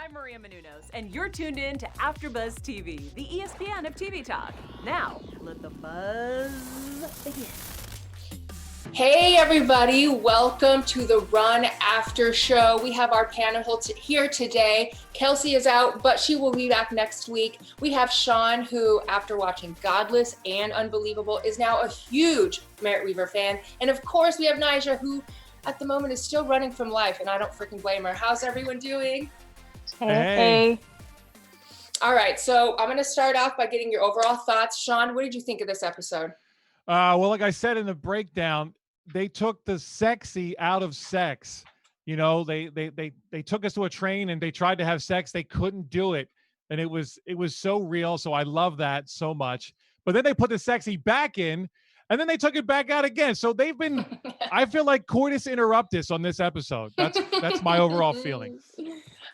I'm Maria Menounos, and you're tuned in to AfterBuzz TV, the ESPN of TV talk. Now, let the buzz begin. Hey everybody, welcome to the Run After Show. We have our panel here today. Kelsey is out, but she will be back next week. We have Sean, who after watching Godless and Unbelievable is now a huge Merritt Weaver fan. And of course we have Nyjah, who at the moment is still running from life, and I don't freaking blame her. How's everyone doing? Hey. All right, so I'm gonna start off by getting your overall thoughts. Sean, what did you think of this episode? Well, like I said in the breakdown, they took the sexy out of sex. You know, they took us to a train and they tried to have sex. They couldn't do it. And it was so real. So I love that so much. But then they put the sexy back in and then they took it back out again. So they've been, I feel like coitus interruptus on this episode. That's my overall feeling.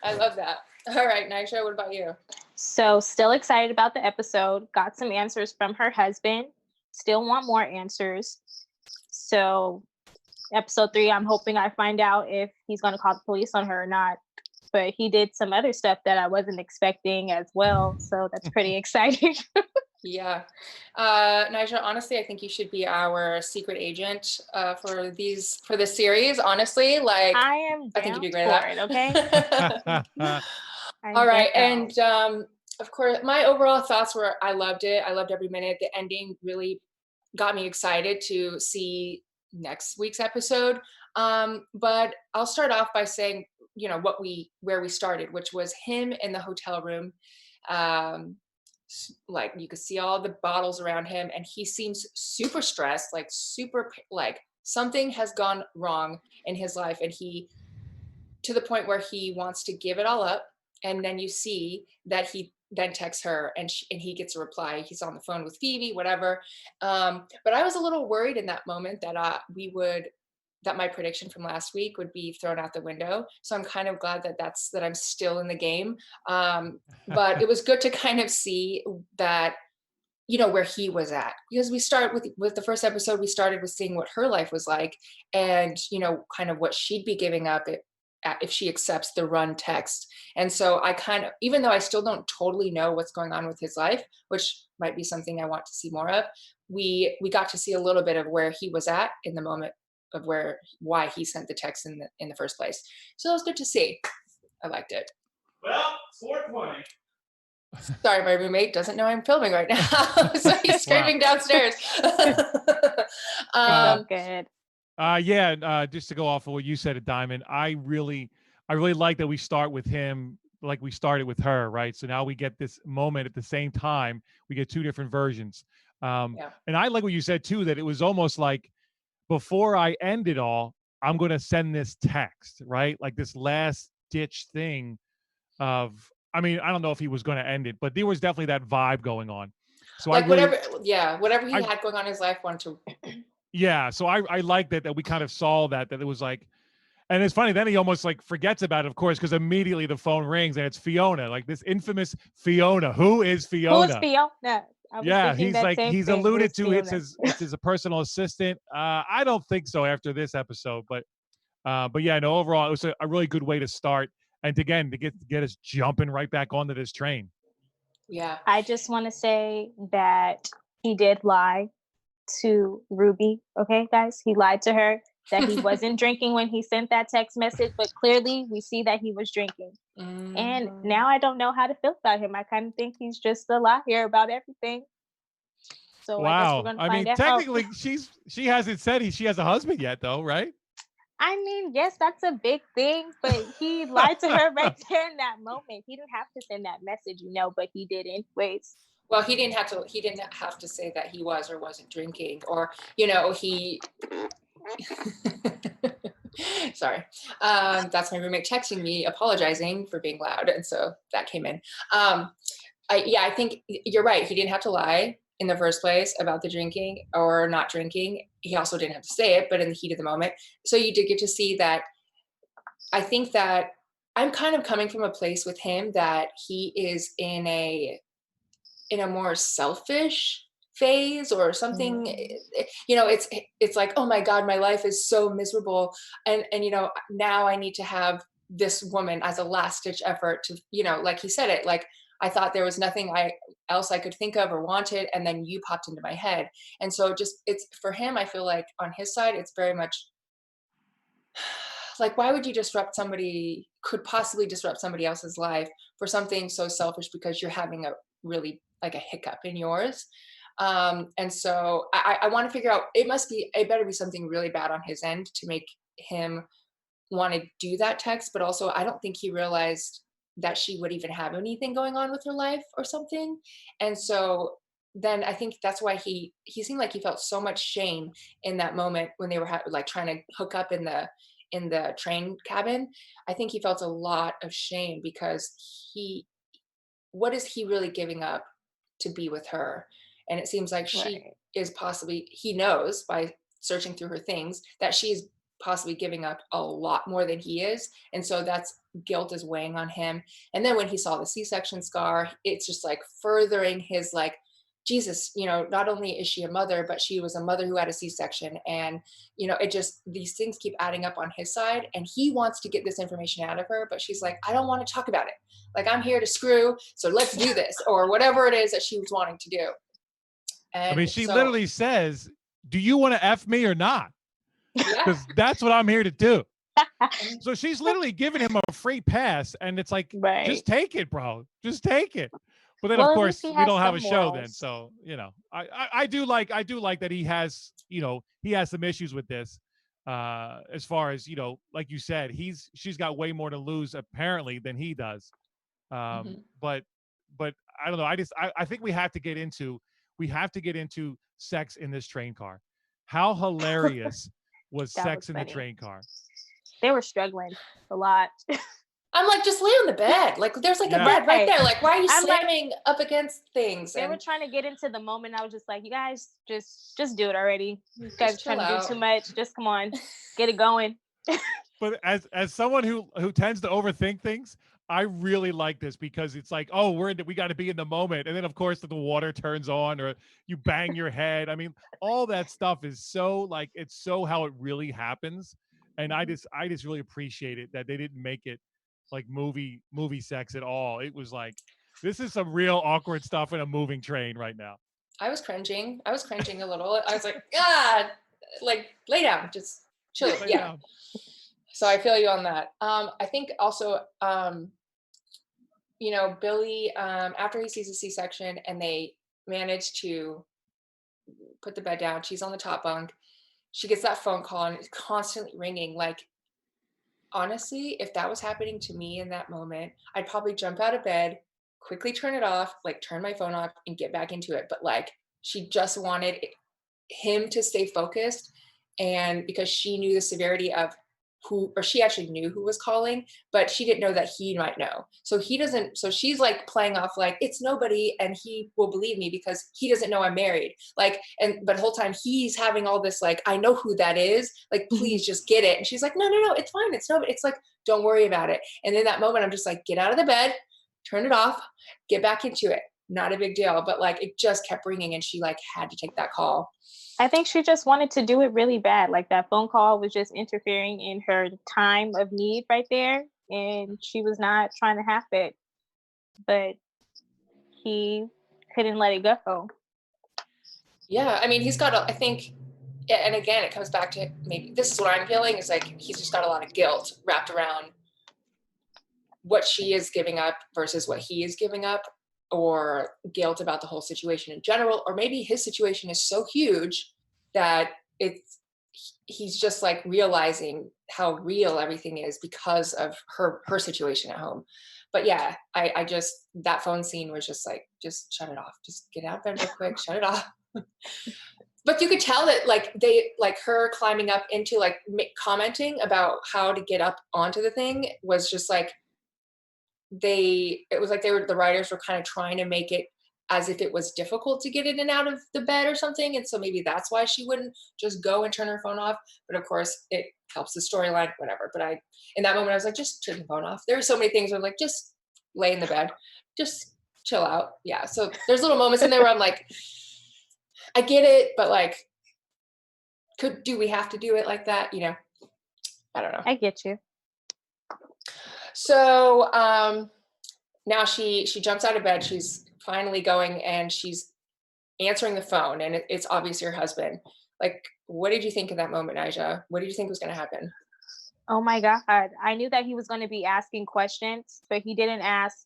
I love that. All right, Nyjah, what about you? So still excited about the episode. Got some answers from her husband. Still want more answers. So episode 3, I'm hoping I find out if he's going to call the police on her or not. But he did some other stuff that I wasn't expecting as well. So that's pretty exciting. Yeah. Nyjah, honestly, I think you should be our secret agent for this series. Honestly, like I think you'd be great at it, okay? All right. And of course, my overall thoughts were I loved it. I loved every minute. The ending really got me excited to see next week's episode. But I'll start off by saying, you know, where we started, which was him in the hotel room. Like you could see all the bottles around him and he seems super stressed, like something has gone wrong in his life. And to the point where he wants to give it all up. And then you see that he then texts her and he gets a reply. He's on the phone with Phoebe, whatever. But I was a little worried in that moment that that my prediction from last week would be thrown out the window. So I'm kind of glad that I'm still in the game. But it was good to kind of see that, you know, where he was at, because we start with the first episode, we started with seeing what her life was like and, you know, kind of what she'd be giving up if she accepts the run text. And so I kind of, even though I still don't totally know what's going on with his life, which might be something I want to see more of, we got to see a little bit of where he was at in the moment of why he sent the text in the first place. So it was good to see. I liked it. Well, 420. Sorry, my roommate doesn't know I'm filming right now, so he's screaming downstairs. Good. Just to go off of what you said, Diamond, I really like that we start with him like we started with her, right? So now we get this moment at the same time. We get two different versions. And I like what you said too, that it was almost like before I end it all, I'm going to send this text, right? Like this last ditch thing of, I mean, I don't know if he was going to end it, but there was definitely that vibe going on. So like whatever he had going on in his life, wanted to. Yeah. So I like that we kind of saw that it was like, and it's funny, then he almost like forgets about it, of course, because immediately the phone rings and it's Fiona, like this infamous Fiona. Who is Fiona? Who is Fiona? Yeah, he's alluded to it's his personal assistant. I don't think so after this episode, but yeah, no, overall it was a really good way to start and to get us jumping right back onto this train. Yeah. I just want to say that he did lie to Ruby. Okay, guys, he lied to her that he wasn't drinking when he sent that text message, but clearly we see that he was drinking. And now I don't know how to feel about him. I kind of think he's just a liar about everything. So wow. I guess we're gonna find out. Technically, she hasn't said she has a husband yet, though, right? I mean, yes, that's a big thing, but he lied to her right there in that moment. He didn't have to send that message, you know, but he did anyways. Well, he didn't have to say that he was or wasn't drinking, or, you know, he. Sorry. That's my roommate texting me, apologizing for being loud. And so that came in. I think you're right. He didn't have to lie in the first place about the drinking or not drinking. He also didn't have to say it, but in the heat of the moment. So you did get to see that. I think that I'm kind of coming from a place with him that he is in a more selfish phase or something. You know, it's like, oh my God, my life is so miserable. And, you know, now I need to have this woman as a last ditch effort to, like he said it, like, I thought there was nothing else I could think of or wanted, and then you popped into my head. And so it's for him, I feel like on his side, it's very much like, why would you could possibly disrupt somebody else's life for something so selfish because you're having a really like a hiccup in yours. And so I want to figure out, it better be something really bad on his end to make him want to do that text. But also, I don't think he realized that she would even have anything going on with her life or something. And so then I think that's why he seemed like he felt so much shame in that moment when they were like trying to hook up in the train cabin. I think he felt a lot of shame because what is he really giving up to be with her? And it seems like she is possibly, he knows by searching through her things that she's possibly giving up a lot more than he is. And so that's guilt is weighing on him. And then when he saw the C-section scar, it's just like furthering his like, Jesus, not only is she a mother, but she was a mother who had a C-section. And, these things keep adding up on his side. And he wants to get this information out of her, but she's like, I don't want to talk about it. Like, I'm here to screw, so let's do this, or whatever it is that she was wanting to do. And I mean, she literally says, do you want to F me or not? Because that's what I'm here to do. So she's literally giving him a free pass, and it's like, just take it, bro. Just take it. But then, of course, we don't have a show then. So, I do like that he has, he has some issues with this. As far as, like you said, she's got way more to lose apparently than he does. But I don't know. I think we have to get into sex in this train car. How hilarious was sex in the train car? They were struggling a lot. I'm like, just lay on the bed. Like, there's like a bed right there. Like, why are you slamming up against things? They were trying to get into the moment. I was just like, you guys just do it already. You guys are trying to do too much. Just come on, get it going. But as someone who tends to overthink things, I really like this because it's like, oh, we got to be in the moment. And then, of course, the water turns on or you bang your head. I mean, all that stuff is so like, it's so how it really happens. And I just really appreciate it that they didn't make it like movie sex at all. It was like, this is some real awkward stuff in a moving train right now. I was cringing a little. I was like, God, like, lay down, just chill. Down. So I feel you on that. I think also, Billy, after he sees a C-section and they manage to put the bed down, she's on the top bunk. She gets that phone call and it's constantly ringing. Like, honestly, if that was happening to me in that moment, I'd probably jump out of bed, quickly turn it off, like turn my phone off and get back into it. But like, she just wanted him to stay focused. And because she knew the severity of she actually knew who was calling, but she didn't know that he might know. So she's like playing off like it's nobody and he will believe me because he doesn't know I'm married. Like, but the whole time he's having all this, like, I know who that is. Like, please just get it. And she's like, no, it's fine. It's nobody. It's like, don't worry about it. And in that moment, I'm just like, get out of the bed, turn it off, get back into it. Not a big deal. But like, it just kept ringing and she like had to take that call. I think she just wanted to do it really bad. Like, that phone call was just interfering in her time of need right there. And she was not trying to have it. But he couldn't let it go. Yeah. I mean, he's got, I think, and again, it comes back to maybe this is what I'm feeling is like, he's just got a lot of guilt wrapped around what she is giving up versus what he is giving up, or guilt about the whole situation in general, or maybe his situation is so huge that he's just like realizing how real everything is because of her situation at home. But yeah, I just, that phone scene was just like, just shut it off, just get out of bed real quick, shut it off. But you could tell that like they, like her climbing up into like commenting about how to get up onto the thing was just like, the writers were kind of trying to make it as if it was difficult to get in and out of the bed or something. And so maybe that's why she wouldn't just go and turn her phone off. But of course it helps the storyline, whatever. But in that moment, I was like, just turn the phone off. There are so many things where I'm like, just lay in the bed, just chill out. Yeah. So there's little moments in there where I'm like, I get it, but like, do we have to do it like that? I don't know. I get you. So now she jumps out of bed. She's finally going and she's answering the phone, and it's obviously her husband. Like, what did you think of that moment, Naija? What did you think was going to happen? Oh my God. I knew that he was going to be asking questions, but he didn't ask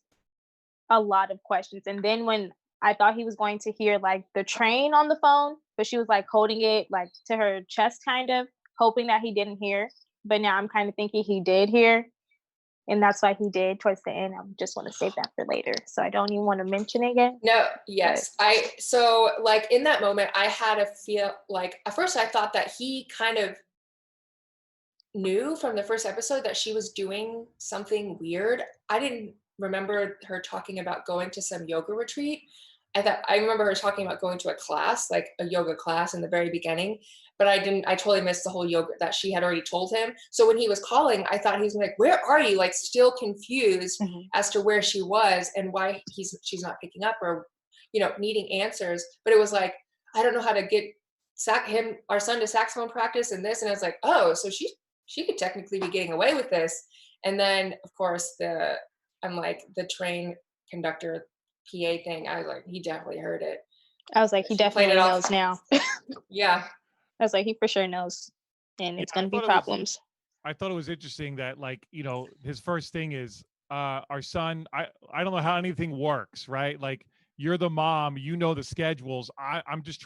a lot of questions. And then when I thought he was going to hear like the train on the phone, but she was like holding it like to her chest, kind of hoping that he didn't hear. But now I'm kind of thinking he did hear. And that's why he did towards the end. I just want to save that for later. So I don't even want to mention it yet. No, yes. So like in that moment, I had a feel like at first I thought that he kind of knew from the first episode that she was doing something weird. I didn't remember her talking about going to some yoga retreat. I remember her talking about going to a class, like a yoga class in the very beginning, but I totally missed the whole yoga that she had already told him. So when he was calling, I thought he was like, where are you? Like still confused as to where she was and why she's not picking up or, needing answers. But it was like, I don't know how to get our son to saxophone practice and this. And I was like, oh, so she could technically be getting away with this. And then of course I'm like the train conductor PA thing. I was like, he definitely heard it. I was like, he definitely knows now. Yeah. I was like, he for sure knows. And it's going to be problems. I thought it was interesting that like, his first thing is our son, I don't know how anything works, right? Like you're the mom, the schedules. I'm just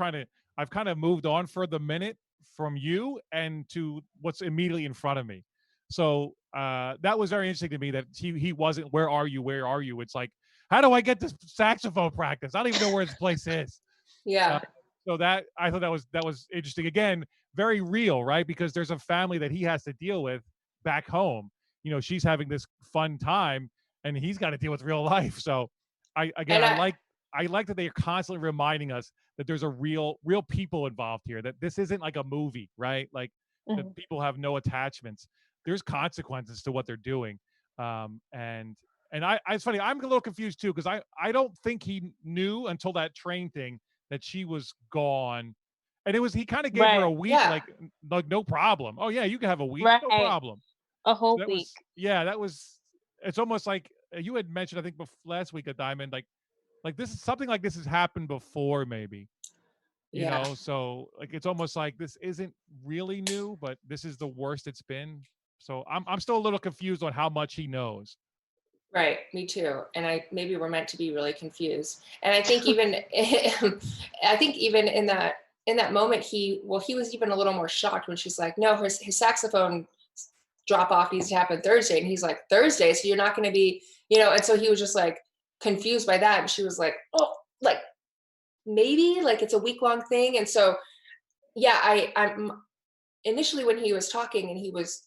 I've kind of moved on for the minute from you and to what's immediately in front of me. So that was very interesting to me that he wasn't, where are you? Where are you? It's like, how do I get this saxophone practice? I don't even know where this place is. Yeah. So I thought that was interesting. Again, very real, right? Because there's a family that he has to deal with back home. She's having this fun time and he's got to deal with real life. So I like that they are constantly reminding us that there's a real people involved here, that this isn't like a movie, right? Like that people have no attachments. There's consequences to what they're doing. And it's funny, I'm a little confused too, because I don't think he knew until that train thing that she was gone. And he kind of gave her a week, like no problem. Oh yeah, you can have a week, no problem. A whole week. It's almost like you had mentioned, I think last week, Adiamond, like this is something like this has happened before, maybe. You know, so like it's almost like this isn't really new, but this is the worst it's been. So I'm still a little confused on how much he knows. Right, me too. And maybe we're meant to be really confused. And I think even in that moment he was even a little more shocked when she's like, no, his saxophone drop off needs to happen Thursday. And he's like, Thursday, so you're not going to be, and so he was just like confused by that. And she was like, oh, like maybe like it's a week-long thing. And so I'm initially when he was talking and he was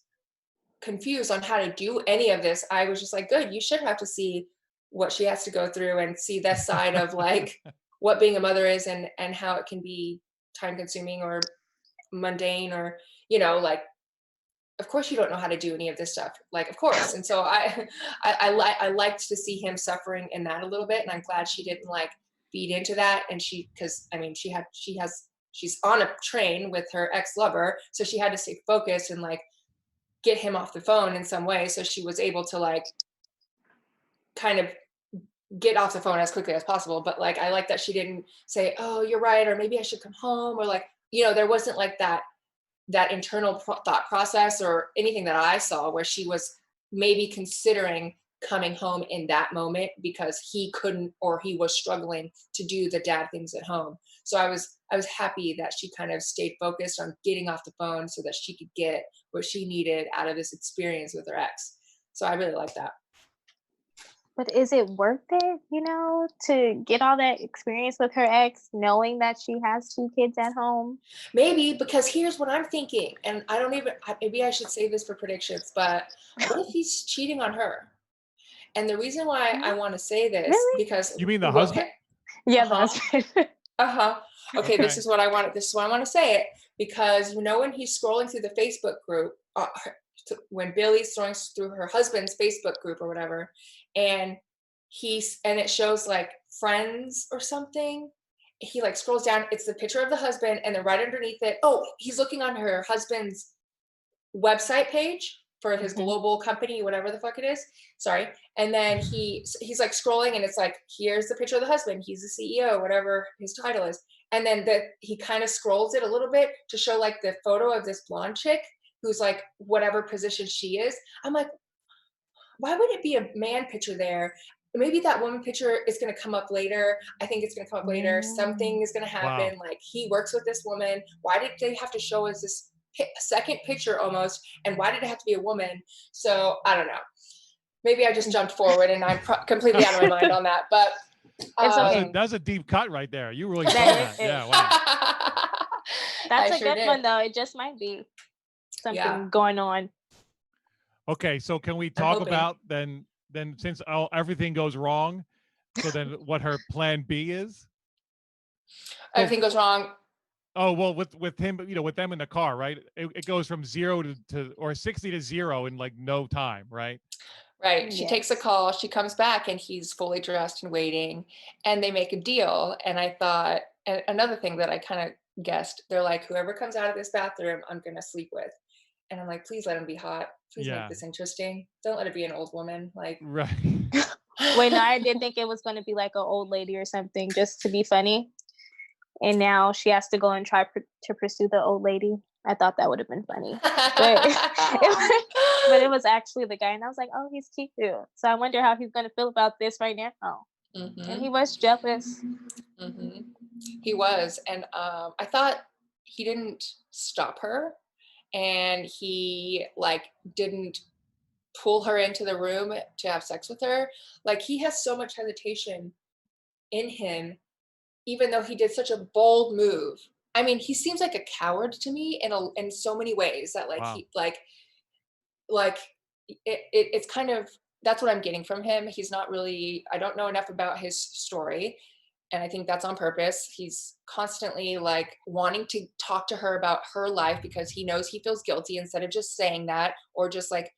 confused on how to do any of this, I was just like, good, you should have to see what she has to go through and see that side of like what being a mother is and how it can be time consuming or mundane or like, of course you don't know how to do any of this stuff, like, of course. And so I liked to see him suffering in that a little bit, and I'm glad she didn't like feed into that. And because I mean she's on a train with her ex-lover, so she had to stay focused and like get him off the phone in some way. So she was able to like kind of get off the phone as quickly as possible. But like, I like that she didn't say, oh, you're right, or maybe I should come home, or like, there wasn't like that internal thought process or anything that I saw where she was maybe considering coming home in that moment because he couldn't, or he was struggling to do the dad things at home. So I was happy that she kind of stayed focused on getting off the phone so that she could get what she needed out of this experience with her ex. So I really like that. But is it worth it, to get all that experience with her ex, knowing that she has 2 kids at home? Maybe, because here's what I'm thinking, and maybe I should save this for predictions, but what if he's cheating on her? And the reason why I want to say this, because you mean the husband? Yeah, the husband. Okay, this is what I want to say it, because when he's scrolling through the Facebook group, when Billy's throwing through her husband's Facebook group or whatever, and it shows like friends or something, he like scrolls down, it's the picture of the husband, and then right underneath it, he's looking on her husband's website page, for his global company, whatever the fuck it is. Sorry. And then he's like scrolling, and it's like, here's the picture of the husband. He's the CEO, whatever his title is. And then he kind of scrolls it a little bit to show like the photo of this blonde chick who's like whatever position she is. I'm like, why would it be a man picture there? Maybe that woman picture is going to come up later. I think it's going to come up later. Something is going to happen. Wow. Like, he works with this woman. Why did they have to show us this second picture almost? And why did it have to be a woman? So I don't know. Maybe I just jumped forward and I'm completely out of my mind on that. But It's okay. That's a deep cut right there. You really saw that. Yeah. Wow. That's I a sure good did. one, though. It just might be something going on. Okay, so can we talk hoping. about then since everything goes wrong, so then what her plan B is? Everything goes wrong. Oh, well, with him, with them in the car, right? It goes from 0 to or 60 to 0 in like no time, right? Right. She takes a Yes. call. She comes back and he's fully dressed and waiting, and they make a deal. And I thought, and another thing that I kind of guessed, they're like, whoever comes out of this bathroom, I'm going to sleep with. And I'm like, please let him be hot. Please Yeah. make this interesting. Don't let it be an old woman. Like, Right. Wait, no, I did think it was going to be like an old lady or something just to be funny. And now she has to go and try to pursue the old lady. I thought that would have been funny. But it was actually the guy. And I was like, oh, he's cute. So I wonder how he's going to feel about this right now. And he was jealous. He was. And I thought he didn't stop her. And he like didn't pull her into the room to have sex with her. Like, he has so much hesitation in him, even though he did such a bold move. I mean, he seems like a coward to me in so many ways that like, Wow. he it's kind of, that's what I'm getting from him. He's not really, I don't know enough about his story. And I think that's on purpose. He's constantly like wanting to talk to her about her life because he knows he feels guilty, instead of just saying that or just like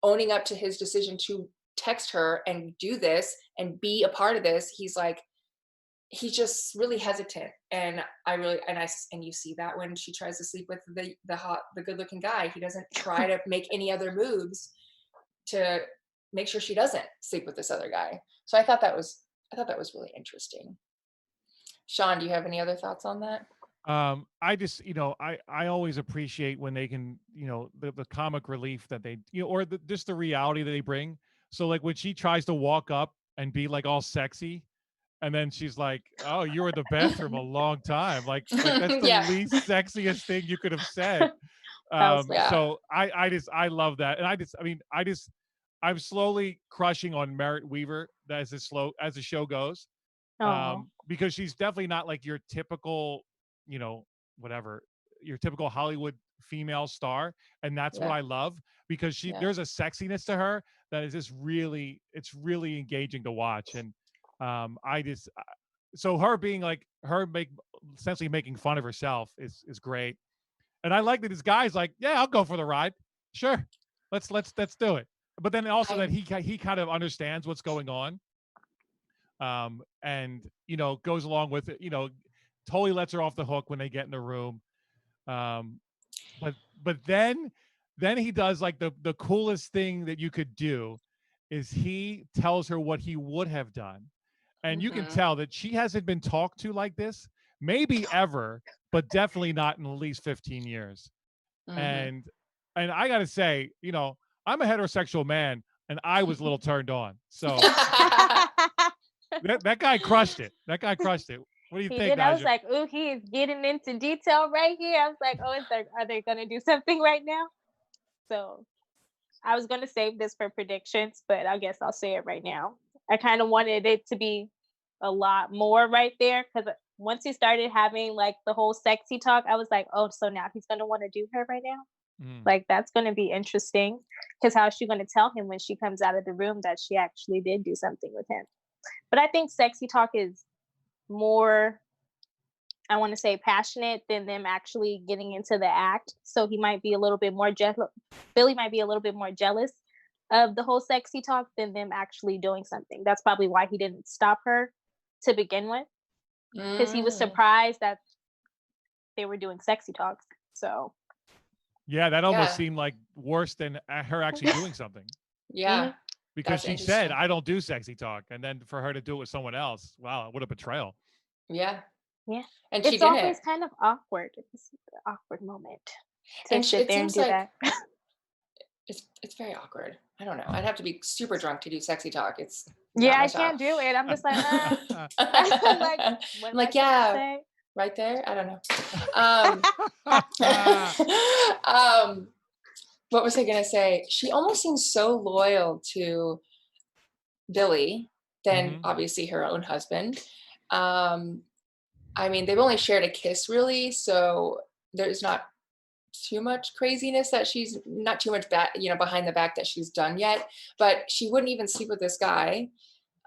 owning up to his decision to text her and do this and be a part of this. He's just really hesitant. And you see that when she tries to sleep with the good looking guy, he doesn't try to make any other moves to make sure she doesn't sleep with this other guy. So I thought that was really interesting. Sean, do you have any other thoughts on that? I just, I always appreciate when they can, the comic relief that they, or just the reality that they bring. So like when she tries to walk up and be like all sexy, and then she's like, "Oh, you were in the bathroom a long time." Like that's the Yeah. least sexiest thing you could have said. Yeah. So I love that, and I'm slowly crushing on Merritt Weaver as the show goes, because she's definitely not like your typical, your typical Hollywood female star, and that's what I love, because there's a sexiness to her that is just really, it's really engaging to watch. And so her being like essentially making fun of herself is great. And I like that this guy's like, yeah, I'll go for the ride. Sure. Let's do it. But then also that he kind of understands what's going on. And goes along with it, totally lets her off the hook when they get in the room. But then he does like the coolest thing that you could do is he tells her what he would have done. And you can tell that she hasn't been talked to like this, maybe ever, but definitely not in at least 15 years. And I got to say, I'm a heterosexual man, and I was a little turned on. So that guy crushed it. What do you think, did. I was Naja? like, ooh, he is getting into detail right here. I was like, oh, are they going to do something right now? So I was going to save this for predictions, but I guess I'll say it right now. I kind of wanted it to be a lot more right there, because once he started having like the whole sexy talk, I was like, oh, so now he's going to want to do her right now? Like, that's going to be interesting, because how is she going to tell him when she comes out of the room that she actually did do something with him? But I think sexy talk is more, I want to say, passionate than them actually getting into the act. So he might be a little bit more Billy might be a little bit more jealous of the whole sexy talk than them actually doing something. That's probably why he didn't stop her to begin with, because he was surprised that they were doing sexy talks. So Yeah, that almost Yeah. seemed like worse than her actually doing something. Yeah. Because That's she said, interesting. "I don't do sexy talk," and then for her to do it with someone else, wow, what a betrayal. Yeah. Yeah. And she It's didn't. always kind of awkward. It's an awkward moment to And sit it there and seems do like that. it's very awkward. I don't know. I'd have to be super drunk to do sexy talk. It's Yeah, not my I style. can't do it. I'm just like, I'm like, I'm what am I like, supposed to yeah, say? right there. I don't know. What was I gonna say? She almost seems so loyal to Billy than Mhm. obviously her own husband. Um, I mean, they've only shared a kiss really, so there's not too much craziness that she's not too much back, behind the back that she's done yet. But she wouldn't even sleep with this guy,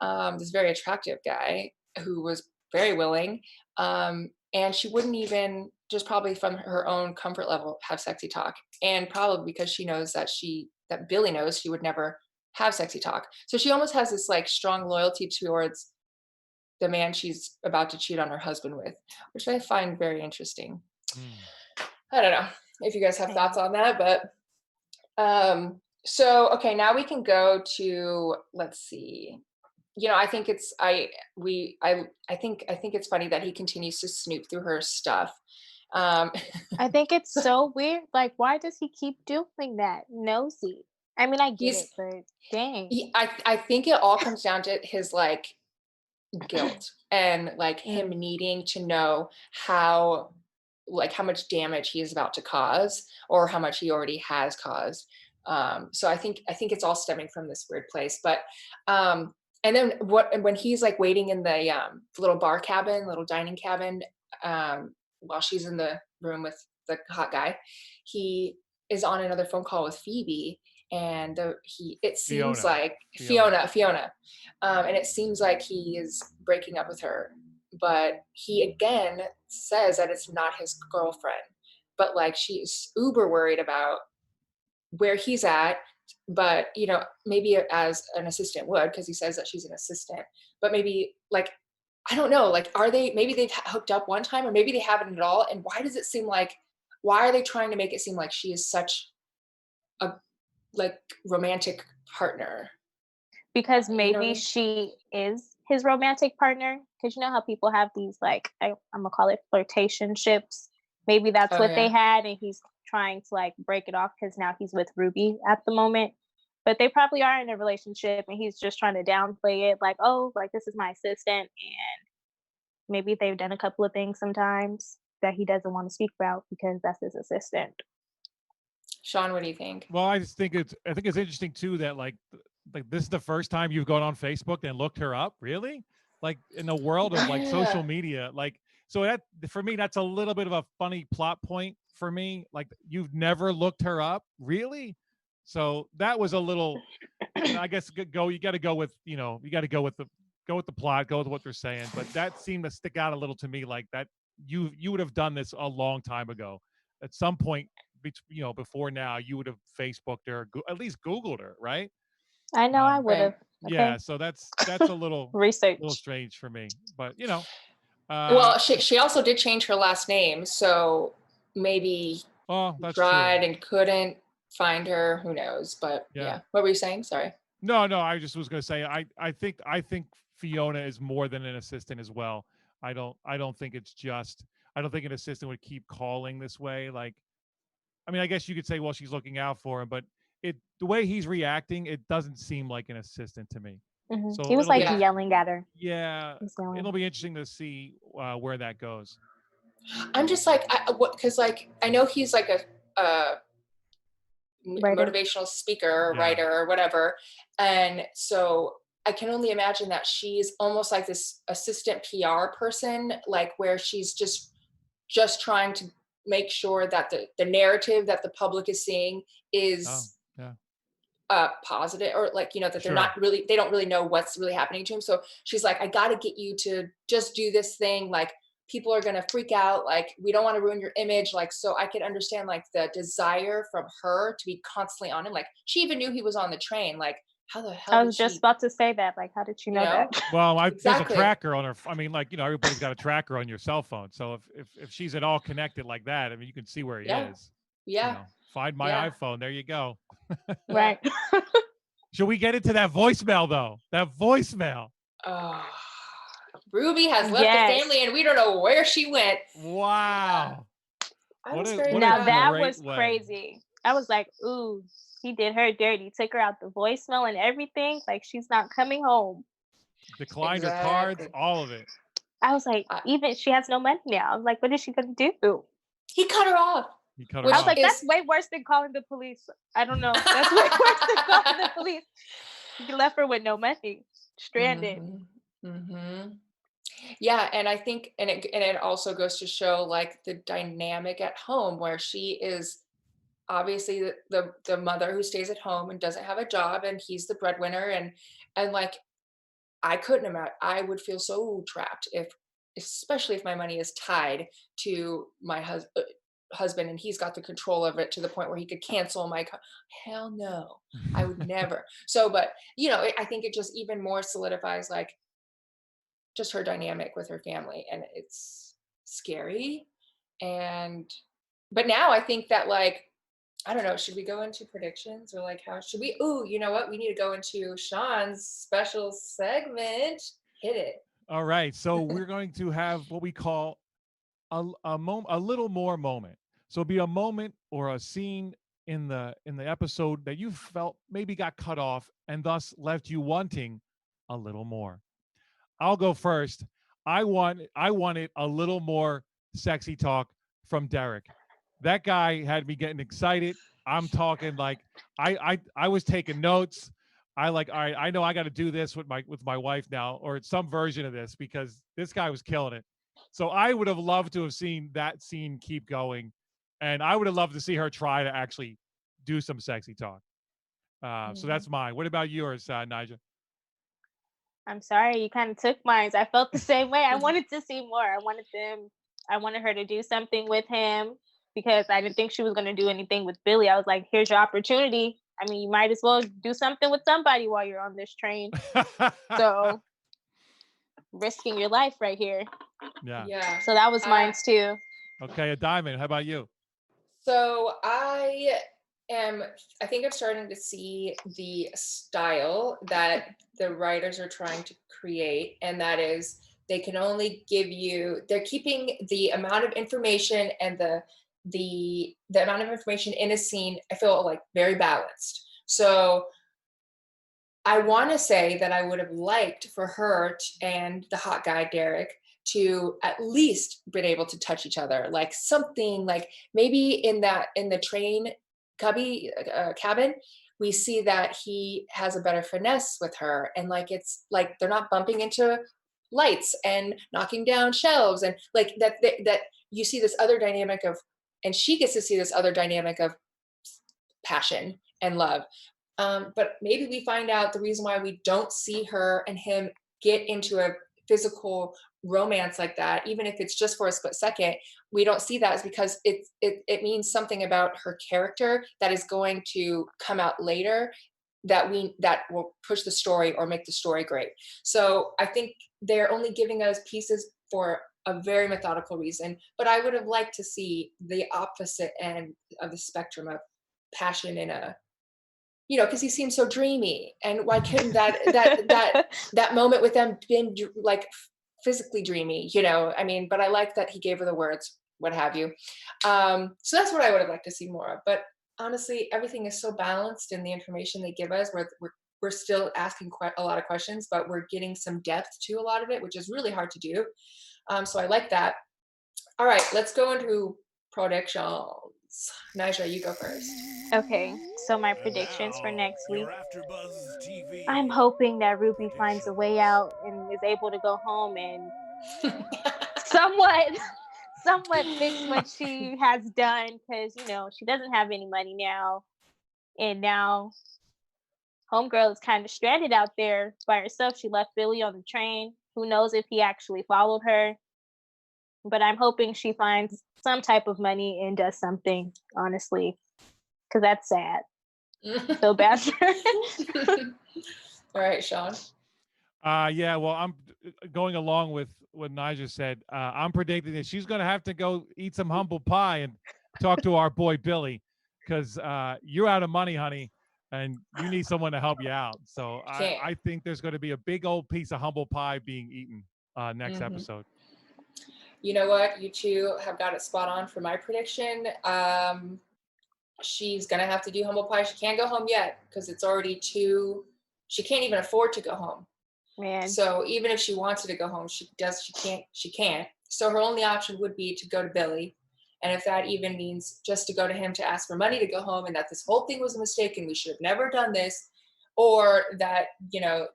this very attractive guy who was very willing. And she wouldn't even just probably from her own comfort level have sexy talk. And probably because she knows that Billy knows she would never have sexy talk. So she almost has this like strong loyalty towards the man she's about to cheat on her husband with, which I find very interesting. Mm. I don't know if you guys have thoughts on that, but so okay, now we can go to, let's see. I think I think it's funny that he continues to snoop through her stuff. Um I think it's so weird. Like, why does he keep doing that? Nosy. I mean, I get it, he's but dang. I think it all comes down to his like guilt and like him Mm. needing to know how much damage he is about to cause or how much he already has caused. So I think it's all stemming from this weird place. But and then when he's like waiting in the little little dining cabin, while she's in the room with the hot guy, he is on another phone call with Phoebe, and it seems Fiona. like Fiona. Fiona, and it seems like he is breaking up with her, but he again says that it's not his girlfriend, but like she's uber worried about where he's at, but maybe as an assistant would, because he says that she's an assistant, but maybe like I don't know, like are they, maybe they've hooked up one time or maybe they haven't at all, and why are they trying to make it seem like she is such a like romantic partner? Because You know what I maybe mean? she is his romantic partner. Because you know how people have these, like, I'm gonna call it flirtation ships. Maybe that's Oh what they yeah. had, and he's trying to like break it off because now he's with Ruby at the moment. But they probably are in a relationship, and he's just trying to downplay it, like, oh, like this is my assistant, and maybe they've done a couple of things sometimes that he doesn't want to speak about because that's his assistant. Sean, what do you think? Well, I think it's interesting too that like this is the first time you've gone on Facebook and looked her up, really? Like in the world of like social Yeah. media, like so that for me that's a little bit of a funny plot point for me. Like you've never looked her up, really? So that was a little, I guess you got to go with, you got to go with the plot, go with what they're saying, but that seemed to stick out a little to me like that you would have done this a long time ago. At some point before now, you would have Facebooked her, at least Googled her, right? I know I Um, would have. Right. yeah, Okay. so that's a little Research. strange for me, but uh, Well, she also did change her last name, so maybe well, he that's true. tried and couldn't find her. Who knows? But Yeah, yeah, what were you saying? Sorry. no, I just was gonna say I think Fiona is more than an assistant as well. I don't think it's just I don't think an assistant would keep calling this way. Like, I mean, I guess you could say, well, she's looking out for him, but the way he's reacting, it doesn't seem like an assistant to me. He So was it'll like be Yeah, yelling at her. yeah, He's yelling. it'll be interesting to see where that goes. I'm just like, because like I know he's like a Writer. motivational speaker, or Yeah. writer, or whatever, and so I can only imagine that she's almost like this assistant PR person, like where she's just trying to make sure that the narrative that the public is seeing Oh, is yeah. positive, or like that Sure. they don't really know what's really happening to him, so she's like, I got to get you to just do this thing, like people are going to freak out, like we don't want to ruin your image, like, so I could understand like the desire from her to be constantly on him, like she even knew he was on the train, like how the hell I did was just she, about to say that. Like, how did you you know that? know Well, there's a exactly. tracker on her. I mean, like everybody's got a tracker on your cell phone. So if she's at all connected like that, I mean, you can see where he Yeah, is. Yeah. Find my Yeah. iPhone. There you go. Right. Should we get into that voicemail though? That voicemail. Oh, Ruby has left the Yes. family and we don't know where she went. Wow. I What was a- very what a Now proud. that great was way. crazy. I was like, ooh, he did her dirty. Took her out the voicemail and everything. Like, she's not coming home. Declined her cards, Exactly. all of it. I was like, I- even she has no money now. I was like, what is she gonna do? He cut her off. He cut her Which I was off. like, is- that's way worse than calling the police. I don't know. That's way worse than calling the police. He left her with no money, stranded. Mm-hmm. Yeah, and I think, and it also goes to show like the dynamic at home where she is obviously the mother who stays at home and doesn't have a job, and he's the breadwinner, and like I couldn't imagine. I would feel so trapped if, especially if my money is tied to my husband and he's got the control of it to the point where he could cancel my hell no, I would never. So, but I think it just even more solidifies like just her dynamic with her family, and it's scary. And but now I think that like I don't know, should we go into predictions or like how should we? Ooh, you know what? We need to go into Sean's special segment. Hit it. All right. So we're going to have what we call a little more moment. So it'll be a moment or a scene in the episode that you felt maybe got cut off and thus left you wanting a little more. I'll go first. I wanted a little more sexy talk from Derek. That guy had me getting excited. I'm talking like I was taking notes. I like, all right, I know I got to do this with my wife now, or some version of this, because this guy was killing it. So I would have loved to have seen that scene keep going, and I would have loved to see her try to actually do some sexy talk. So that's mine. What about yours, Nigel? I'm sorry, you kind of took mine. I felt the same way. I wanted to see more. I wanted her to do something with him because I didn't think she was going to do anything with Billy. I was like, here's your opportunity. I mean, you might as well do something with somebody while you're on this train. So risking your life right here. Yeah. So that was mine too. Okay, Adiamond, how about you? So I think I'm starting to see the style that the writers are trying to create, and that is they can only give you, they're keeping the amount of information and the amount of information in a scene, I feel like very balanced. So I want to say that I would have liked for her and the hot guy, Derek, to at least been able to touch each other, like something like maybe in the train cabin, we see that he has a better finesse with her, and like it's like they're not bumping into lights and knocking down shelves, and like that you see this other dynamic of, and she gets to see this other dynamic of passion and love. But maybe we find out the reason why we don't see her and him get into a physical romance like that, even if it's just for a split second, we don't see that is because it means something about her character that is going to come out later that will push the story or make the story great. So I think they're only giving us pieces for a very methodical reason, but I would have liked to see the opposite end of the spectrum of passion in a, because he seems so dreamy, and why couldn't that moment with them been like physically dreamy, I mean, but I like that he gave her the words, what have you. So that's what I would have liked to see more of. But honestly, everything is so balanced in the information they give us. We're still asking quite a lot of questions, but we're getting some depth to a lot of it, which is really hard to do. So I like that. All right, let's go into predictions. Nija, you go first. Okay, so my predictions for next week. I'm hoping that Ruby finds a way out and is able to go home and somewhat fix what she has done, because she doesn't have any money now, and now homegirl is kind of stranded out there by herself. She left Billy on the train. Who knows if he actually followed her? But I'm hoping she finds some type of money and does something, honestly, because that's sad. So bad for her. All right, Sean. Yeah, well, I'm going along with what Nigel said. I'm predicting that she's going to have to go eat some humble pie and talk to our boy Billy, because you're out of money, honey, and you need someone to help you out. So I think there's going to be a big old piece of humble pie being eaten next episode. You know what? You two have got it spot on for my prediction. She's going to have to do humble pie. She can't go home yet because it's already she can't even afford to go home. Man. So even if she wanted to go home, she can't. So her only option would be to go to Billy. And if that even means just to go to him to ask for money to go home and that this whole thing was a mistake and we should have never done this, or that, you know,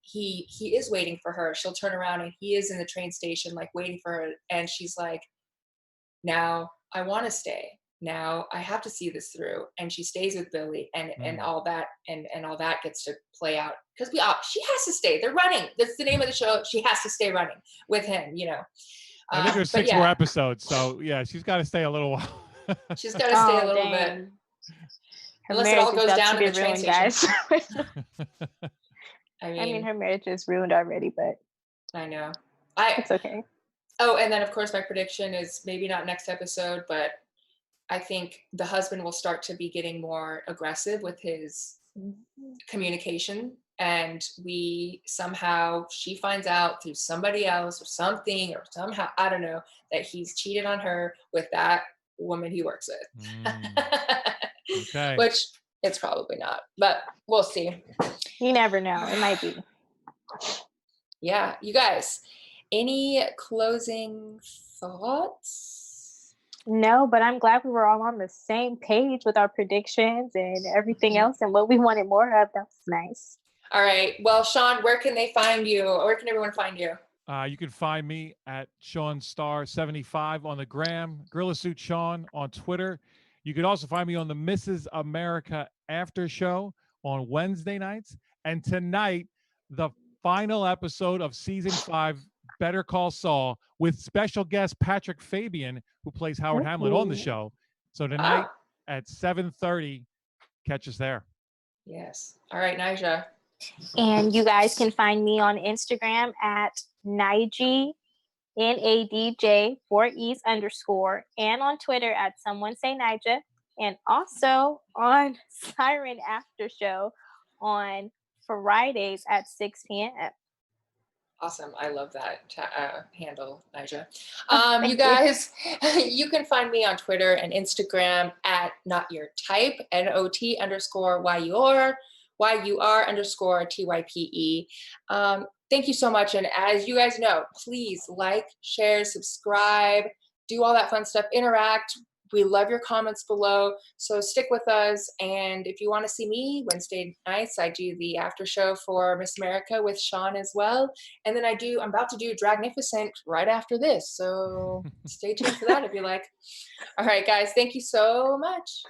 he is waiting for her. She'll turn around and he is in the train station, like waiting for her. And she's like, now I want to stay. Now I have to see this through. And she stays with Billy and all that, and all that gets to play out because she has to stay. They're running. That's the name of the show. She has to stay running with him, you know. I think there's 6 more episodes. So yeah, she's got to stay a little while. She's got to stay a little bit. Unless it all goes down to the train station. Guys. I mean, her marriage is ruined already, but I know. It's okay. Oh, and then of course my prediction is maybe not next episode, but I think the husband will start to be getting more aggressive with his communication, and she finds out through somebody else or something, or somehow, I don't know, that he's cheated on her with that woman he works with. Okay. Which it's probably not, but we'll see. You never know. It might be. Yeah. You guys, any closing thoughts? No, but I'm glad we were all on the same page with our predictions and everything else and what we wanted more of. That was nice. All right. Well, Sean, where can they find you? Where can everyone find you? You can find me at SeanStar75 on the gram, Gorilla Suit Sean on Twitter. You can also find me on the Mrs. America After Show on Wednesday nights. And tonight, the final episode of season 5, Better Call Saul, with special guest Patrick Fabian, who plays Howard Hamlin on the show. So tonight at 7:30, catch us there. Yes. All right, Nyjah. And you guys can find me on Instagram at Nidj, NADJ 4Es _, and on Twitter at Someone Say Nyjah, and also on Siren After Show on Fridays at 6 p.m. Awesome. I love that handle, Nyjah. You guys, you can find me on Twitter and Instagram at NotYourType, NOT_YUR, YUR_TYPE. Thank you so much. And as you guys know, please like, share, subscribe, do all that fun stuff, interact. We love your comments below. So stick with us. And if you want to see me Wednesday nights, I do the after show for Miss America with Sean as well. And then I'm about to do Dragnificent right after this. So stay tuned for that if you like. All right, guys. Thank you so much.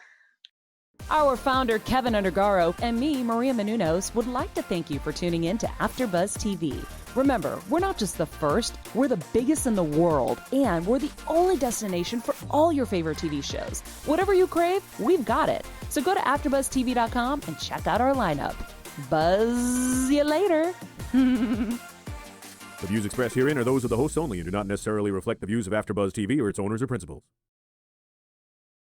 Our founder, Keven Undergaro, and me, Maria Menounos, would like to thank you for tuning in to AfterBuzz TV. Remember, we're not just the first, we're the biggest in the world, and we're the only destination for all your favorite TV shows. Whatever you crave, we've got it. So go to AfterBuzzTV.com and check out our lineup. Buzz you later. The views expressed herein are those of the hosts only and do not necessarily reflect the views of AfterBuzz TV or its owners or principals.